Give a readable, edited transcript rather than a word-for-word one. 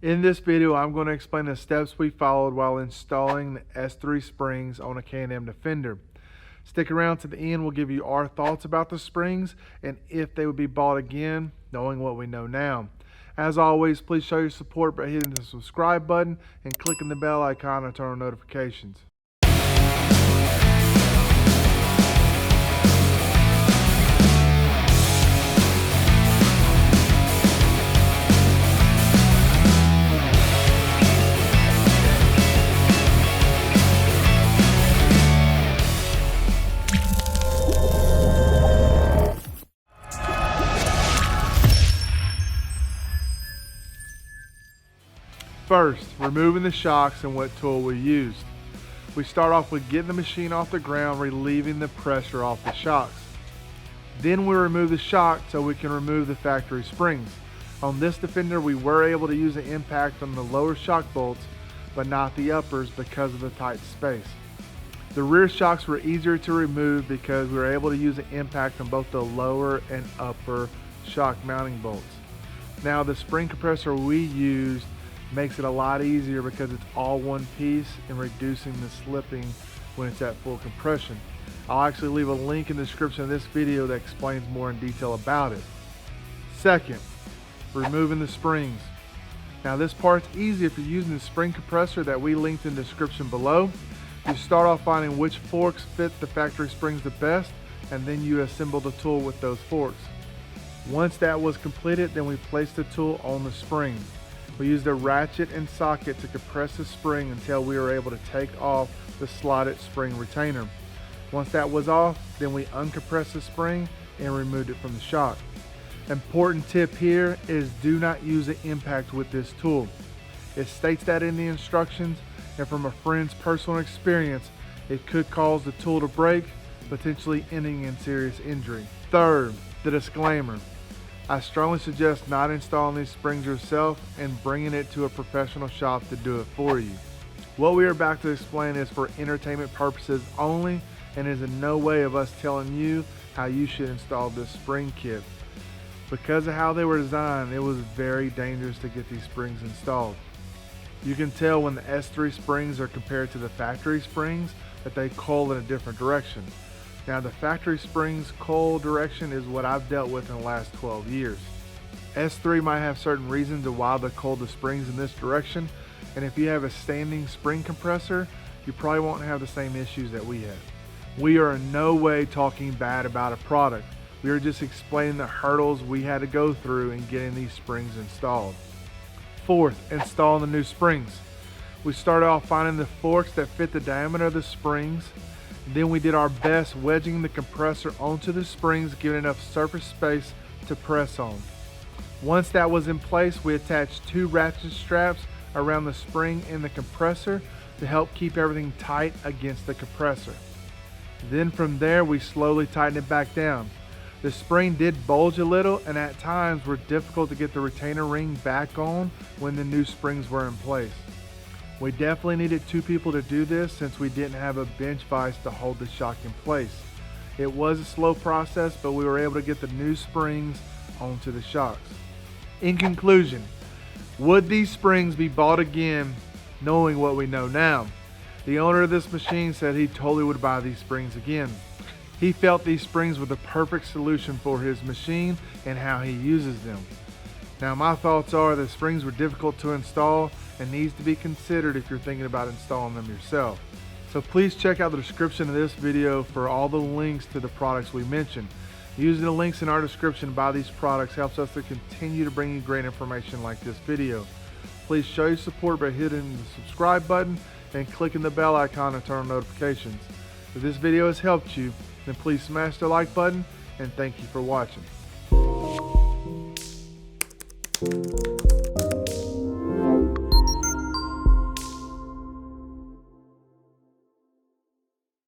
In this video, I'm going to explain the steps we followed while installing the S3 springs on a K&M Defender. Stick around to the end, we'll give you our thoughts about the springs and if they would be bought again, knowing what we know now. As always, please show your support by hitting the subscribe button and clicking the bell icon to turn on notifications. First, removing the shocks and what tool we used. We start off with getting the machine off the ground, relieving the pressure off the shocks. Then we remove the shock so we can remove the factory springs. On this Defender, we were able to use the impact on the lower shock bolts, but not the uppers because of the tight space. The rear shocks were easier to remove because we were able to use the impact on both the lower and upper shock mounting bolts. Now the spring compressor we used makes it a lot easier because it's all one piece and reducing the slipping when it's at full compression. I'll actually leave a link in the description of this video that explains more in detail about it. Second, removing the springs. Now this part's easy if you're using the spring compressor that we linked in the description below. You start off finding which forks fit the factory springs the best, and then you assemble the tool with those forks. Once that was completed, then we placed the tool on the springs. We used a ratchet and socket to compress the spring until we were able to take off the slotted spring retainer. Once that was off, then we uncompressed the spring and removed it from the shock. Important tip here is do not use the impact with this tool. It states that in the instructions, and from a friend's personal experience, it could cause the tool to break, potentially ending in serious injury. Third, the disclaimer. I strongly suggest not installing these springs yourself and bringing it to a professional shop to do it for you. What we are about to explain is for entertainment purposes only and is in no way of us telling you how you should install this spring kit. Because of how they were designed, it was very dangerous to get these springs installed. You can tell when the S3 springs are compared to the factory springs that they coil in a different direction. Now the factory springs coil direction is what I've dealt with in the last 12 years. S3 might have certain reasons of why they coil the springs in this direction, and if you have a standing spring compressor, you probably won't have the same issues that we have. We are in no way talking bad about a product. We are just explaining the hurdles we had to go through in getting these springs installed. Fourth, installing the new springs. We started off finding the forks that fit the diameter of the springs. Then we did our best wedging the compressor onto the springs, giving enough surface space to press on. Once that was in place, we attached 2 ratchet straps around the spring and the compressor to help keep everything tight against the compressor. Then from there, we slowly tightened it back down. The spring did bulge a little and at times were difficult to get the retainer ring back on when the new springs were in place. We definitely needed 2 people to do this since we didn't have a bench vise to hold the shock in place. It was a slow process, but we were able to get the new springs onto the shocks. In conclusion, would these springs be bought again knowing what we know now? The owner of this machine said he totally would buy these springs again. He felt these springs were the perfect solution for his machine and how he uses them. Now my thoughts are the springs were difficult to install and needs to be considered if you're thinking about installing them yourself. So please check out the description of this video for all the links to the products we mentioned. Using the links in our description to buy these products helps us to continue to bring you great information like this video. Please show your support by hitting the subscribe button and clicking the bell icon to turn on notifications. If this video has helped you, then please smash the like button and thank you for watching.